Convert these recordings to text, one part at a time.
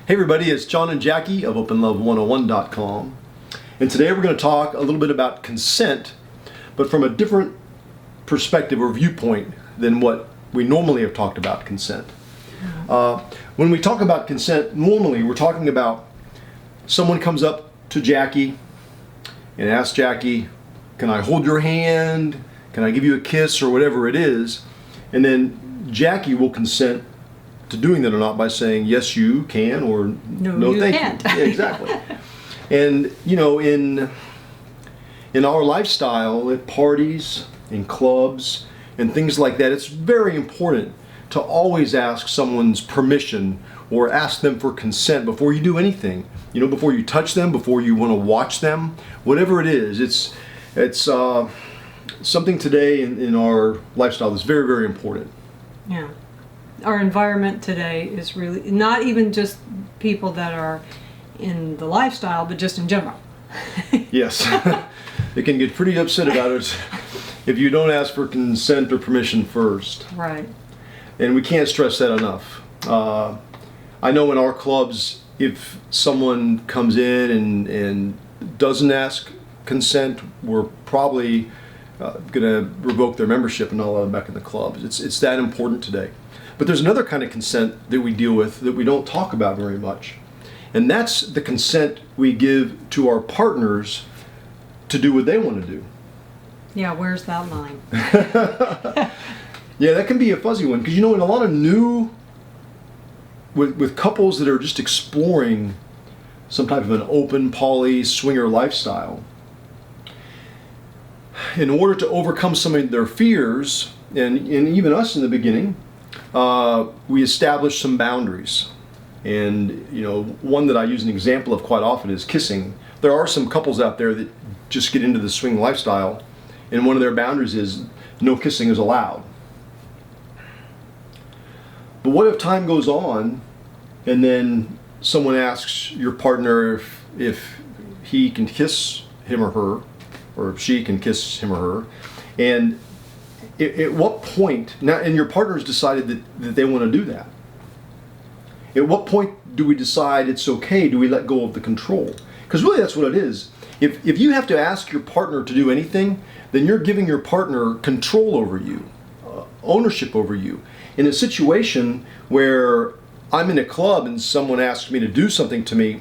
Hey everybody, it's John and Jackie of OpenLove101.com, and today we're going to talk a little bit about consent, but from a different perspective or viewpoint than what we normally have talked about consent. When we talk about consent, normally we're talking about someone comes up to Jackie and asks Jackie, can I hold your hand? Can I give you a kiss or whatever it is? And then Jackie will consent to doing that or not by saying, yes, you can, or no you thank can't. you. Yeah, exactly. And, you know, in our lifestyle, at parties, in clubs, and things like that, it's very important to always ask someone's permission or ask them for consent before you do anything. You know, before you touch them, before you want to watch them, whatever it is. It's something today in our lifestyle that's very, very important. Yeah. Our environment today is really not even just people that are in the lifestyle, but just in general. Yes. They can get pretty upset about it if you don't ask for consent or permission first. Right. And we can't stress that enough. I know in our clubs, if someone comes in and doesn't ask consent, we're probably going to revoke their membership and not allow them back in the club. It's that important today. But there's another kind of consent that we deal with that we don't talk about very much. And that's the consent we give to our partners to do what they want to do. Yeah, where's that line? Yeah, that can be a fuzzy one, because you know, in a lot of with couples that are just exploring some type of an open poly swinger lifestyle, in order to overcome some of their fears, and even us in the beginning, we establish some boundaries. And you know, one that I use an example of quite often is kissing. There are some couples out there that just get into the swing lifestyle, and one of their boundaries is no kissing is allowed. But what if time goes on and then someone asks your partner if he can kiss him or her, or if she can kiss him or her, and at what point, now, and your partner's decided that they want to do that. At what point do we decide it's okay? Do we let go of the control? Because really that's what it is. If you have to ask your partner to do anything, then you're giving your partner control over you, ownership over you. In a situation where I'm in a club and someone asks me to do something to me,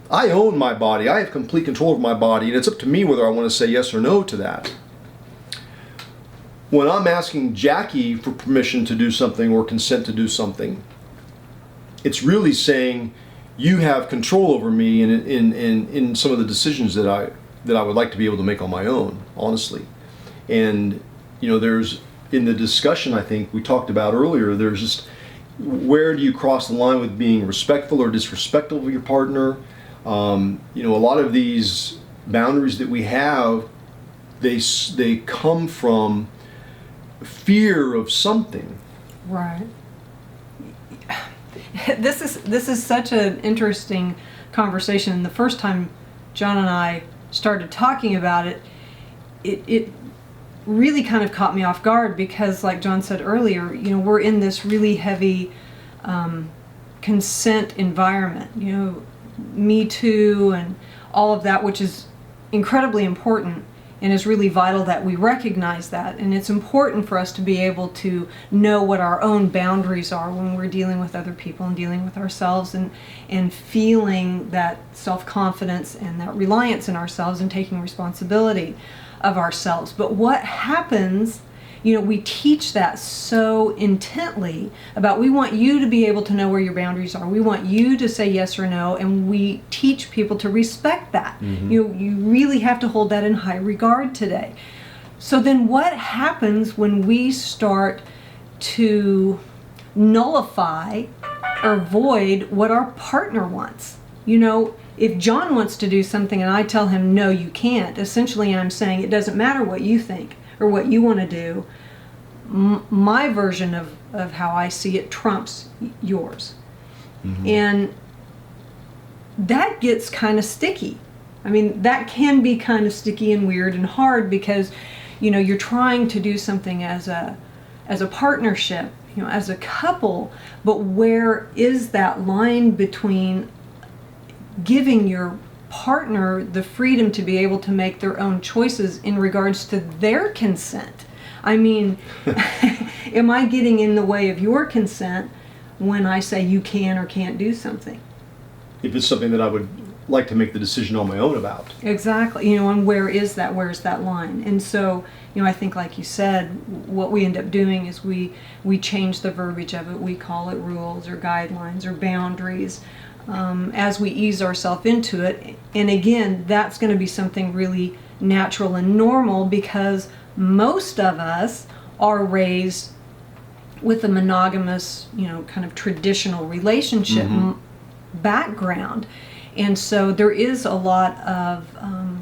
I own my body. I have complete control over my body, and it's up to me whether I want to say yes or no to that. When I'm asking Jackie for permission to do something or consent to do something, it's really saying you have control over me in some of the decisions that I would like to be able to make on my own, honestly. And you know, there's, in the discussion I think we talked about earlier, there's just, where do you cross the line with being respectful or disrespectful of your partner? You know, a lot of these boundaries that we have, they come from fear of something. Right. This is such an interesting conversation. The first time John and I started talking about it, it really kind of caught me off guard, because like John said earlier, you know, we're in this really heavy consent environment, you know, Me Too and all of that, which is incredibly important and is really vital that we recognize that. And it's important for us to be able to know what our own boundaries are when we're dealing with other people and dealing with ourselves, and feeling that self-confidence and that reliance in ourselves and taking responsibility of ourselves. But what happens, you know, we teach that so intently about, we want you to be able to know where your boundaries are. We want you to say yes or no, and we teach people to respect that. Mm-hmm. You really have to hold that in high regard today. So then what happens when we start to nullify or void what our partner wants? You know, if John wants to do something and I tell him, no, you can't, essentially I'm saying it doesn't matter what you think or what you want to do. My version of how I see it trumps yours. Mm-hmm. And that gets kind of sticky. I mean, that can be kind of sticky and weird and hard, because, you know, you're trying to do something as a partnership, as a couple, but where is that line between giving your partner the freedom to be able to make their own choices in regards to their consent? I mean, am I getting in the way of your consent when I say you can or can't do something? If it's something that I would like to make the decision on my own about. Exactly, and where's that line? And so, I think like you said, what we end up doing is we change the verbiage of it. We call it rules or guidelines or boundaries as we ease ourselves into it. And again, that's going to be something really natural and normal because most of us are raised with a monogamous, kind of traditional relationship background. And so there is a lot of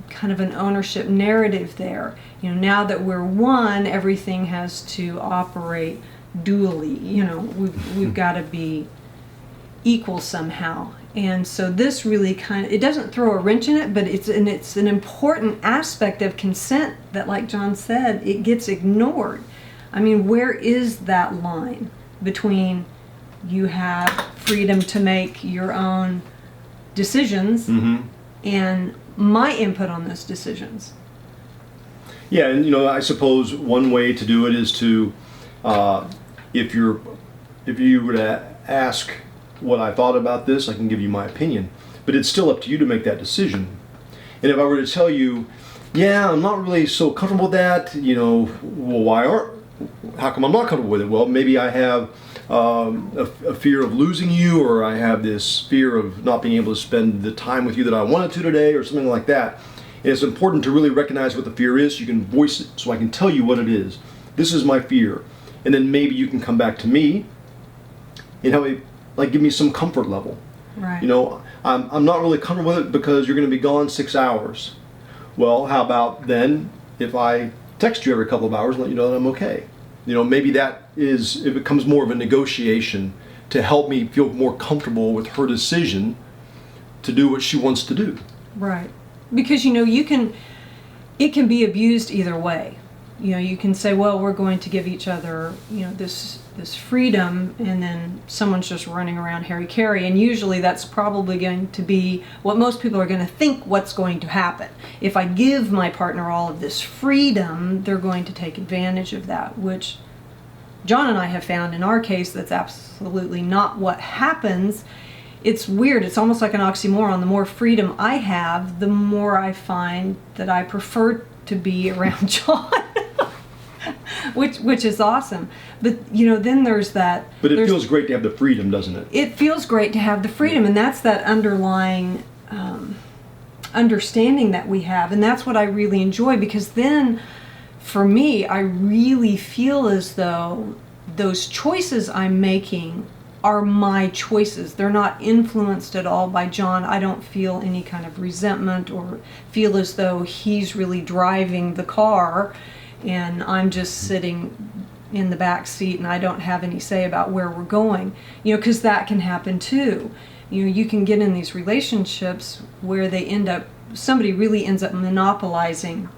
kind of an ownership narrative there. Now that we're one, everything has to operate dually. We've got to be equal somehow. And so this really it doesn't throw a wrench in it, but it's an important aspect of consent that, like John said, it gets ignored. I mean, where is that line between you have freedom to make your own decisions and my input on those decisions? Yeah, and I suppose one way to do it is to, if you were to ask what I thought about this, I can give you my opinion, but it's still up to you to make that decision. And if I were to tell you, yeah, I'm not really so comfortable with that, well, how come I'm not comfortable with it? Well, maybe I have a fear of losing you, or I have this fear of not being able to spend the time with you that I wanted to today, or something like that. And it's important to really recognize what the fear is. You can voice it so I can tell you what it is. This is my fear. And then maybe you can come back to me and help me, give me some comfort level. Right. I'm not really comfortable with it because you're going to be gone 6 hours. Well, how about then if I text you every couple of hours and let you know that I'm okay? Maybe that it becomes more of a negotiation to help me feel more comfortable with her decision to do what she wants to do. Right. Because, it can be abused either way. You can say, well, we're going to give each other, this freedom, and then someone's just running around hara-kiri, and usually that's probably going to be what most people are going to think what's going to happen. If I give my partner all of this freedom, they're going to take advantage of that, which John and I have found in our case that's absolutely not what happens. It's weird. It's almost like an oxymoron. The more freedom I have, the more I find that I prefer to be around John. Which is awesome. But then there's that. But it feels great to have the freedom, doesn't it? It feels great to have the freedom, and that's that underlying understanding that we have, and that's what I really enjoy, because then for me, I really feel as though those choices I'm making are my choices. They're not influenced at all by John. I don't feel any kind of resentment or feel as though he's really driving the car and I'm just sitting in the back seat and I don't have any say about where we're going. Because that can happen too. You can get in these relationships where somebody really ends up monopolizing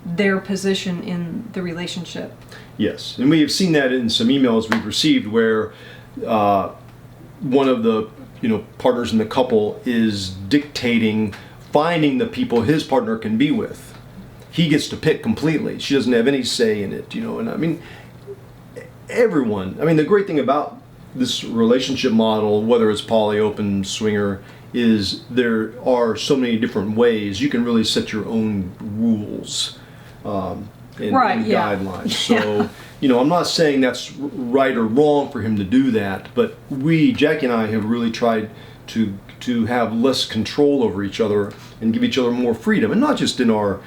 their position in the relationship. Yes, and we have seen that in some emails we've received where one of the partners in the couple is dictating, finding the people his partner can be with. He gets to pick completely. She doesn't have any say in it, and I mean, everyone. The great thing about this relationship model, whether it's poly, open, swinger, is there are so many different ways you can really set your own rules and guidelines. So, I'm not saying that's right or wrong for him to do that, but Jackie and I have really tried to have less control over each other and give each other more freedom, and not just in our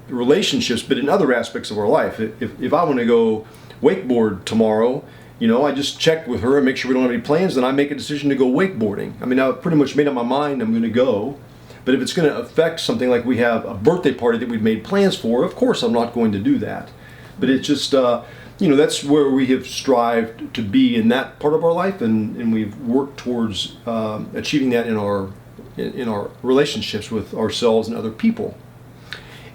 relationships, but in other aspects of our life. If I want to go wakeboard tomorrow, I just check with her and make sure we don't have any plans, then I make a decision to go wakeboarding. I've pretty much made up my mind I'm going to go. But if it's going to affect something like we have a birthday party that we've made plans for, of course I'm not going to do that. But it's just, that's where we have strived to be in that part of our life, and we've worked towards achieving that in our relationships with ourselves and other people.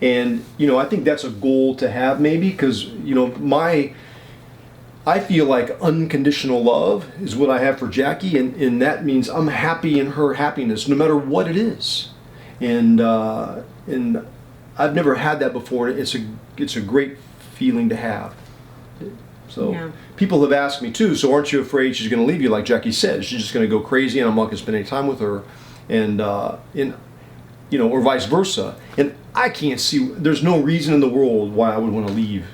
And I think that's a goal to have, maybe, because I feel like unconditional love is what I have for Jackie, and that means I'm happy in her happiness, no matter what it is. And I've never had that before. It's a great feeling to have. So Yeah. people have asked me too, so aren't you afraid she's going to leave you? Like Jackie said, she's just going to go crazy and I'm not going to spend any time with her, and or vice versa. And I can't see, there's no reason in the world why I would want to leave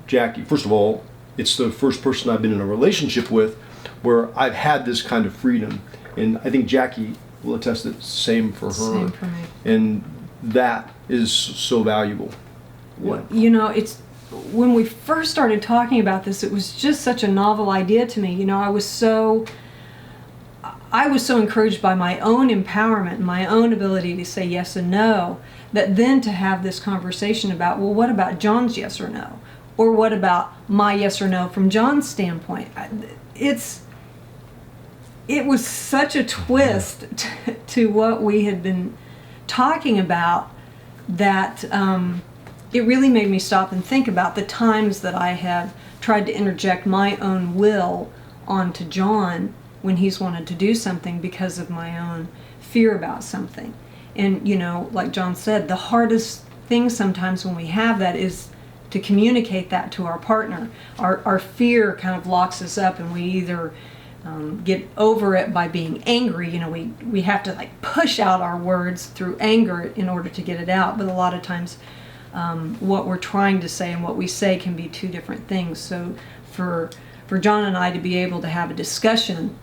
Jackie. First of all, it's the first person I've been in a relationship with where I've had this kind of freedom. And I think Jackie will attest that same for her. Same for me. And that is so valuable. Well, it's when we first started talking about this, it was just such a novel idea to me. I was so encouraged by my own empowerment, my own ability to say yes and no, that then to have this conversation about, well, what about John's yes or no? Or what about my yes or no from John's standpoint? It was such a twist to what we had been talking about that it really made me stop and think about the times that I have tried to interject my own will onto John when he's wanted to do something because of my own fear about something. And, like John said, the hardest thing sometimes when we have that is to communicate that to our partner. Our fear kind of locks us up, and we either get over it by being angry. We have to like push out our words through anger in order to get it out. But a lot of times what we're trying to say and what we say can be two different things. So for John and I to be able to have a discussion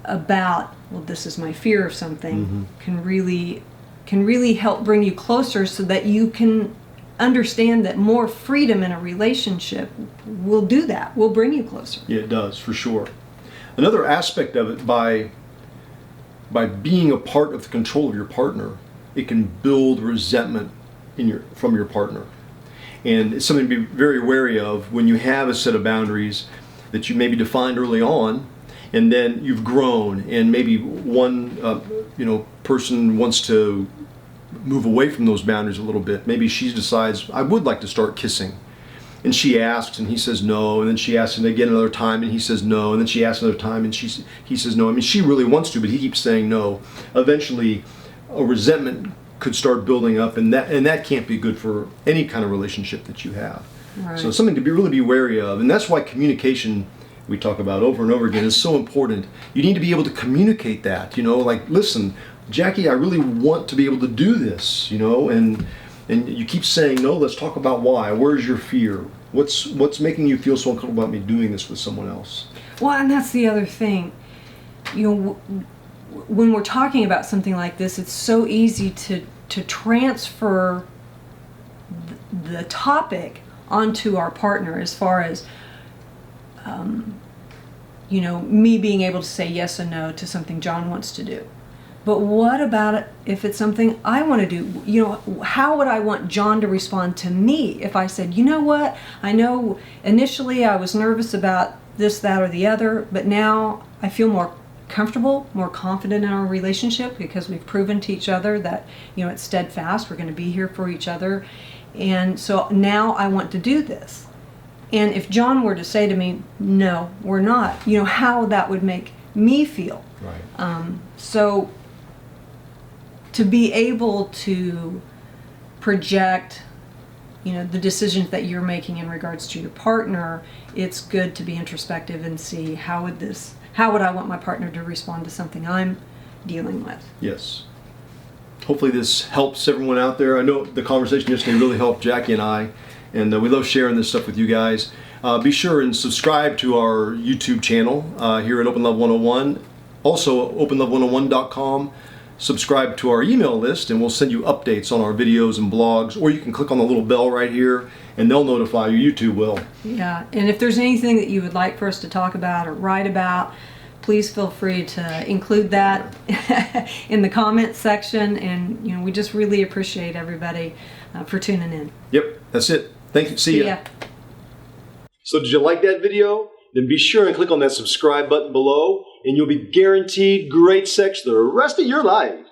about, well, this is my fear of something, can really help bring you closer, so that you can understand that more freedom in a relationship will do that, will bring you closer. Yeah, it does, for sure. Another aspect of it, by being a part of the control of your partner, it can build resentment from your partner. And it's something to be very wary of when you have a set of boundaries that you maybe defined early on, and then you've grown, and maybe one person wants to move away from those boundaries a little bit. Maybe she decides, I would like to start kissing. And she asks, and he says no, and then she asks him again another time, and he says no, and then she asks another time, and he says no. I mean, she really wants to, but he keeps saying no. Eventually, a resentment could start building up, and that can't be good for any kind of relationship that you have. Right. So it's something to really be wary of, and that's why communication, we talk about over and over again, is so important. You need to be able to communicate that, like, listen, Jackie, I really want to be able to do this, and you keep saying no. Let's talk about why. Where's your fear? What's making you feel so uncomfortable about me doing this with someone else? Well, and that's the other thing. When we're talking about something like this, it's so easy to transfer the topic onto our partner, as far as me being able to say yes and no to something John wants to do. But what about it if it's something I want to do? How would I want John to respond to me if I said, you know what, I know initially I was nervous about this, that, or the other, but now I feel more comfortable, more confident in our relationship because we've proven to each other that, it's steadfast, we're going to be here for each other, and so now I want to do this. And if John were to say to me, no, we're not, how that would make me feel. Right. So to be able to project, the decisions that you're making in regards to your partner, it's good to be introspective and see how would I want my partner to respond to something I'm dealing with. Yes. Hopefully this helps everyone out there. I know the conversation yesterday really helped Jackie and I, and we love sharing this stuff with you guys. Be sure and subscribe to our YouTube channel here at Open Love 101. Also, openlove101.com. Subscribe to our email list, and we'll send you updates on our videos and blogs, or you can click on the little bell right here and they'll notify you. YouTube will. Yeah, and if there's anything that you would like for us to talk about or write about, please feel free to include that in the comments section, and we just really appreciate everybody for tuning in. Yep, that's it. Thank you. See ya. So did you like that video? Then be sure and click on that subscribe button below, and you'll be guaranteed great sex the rest of your life.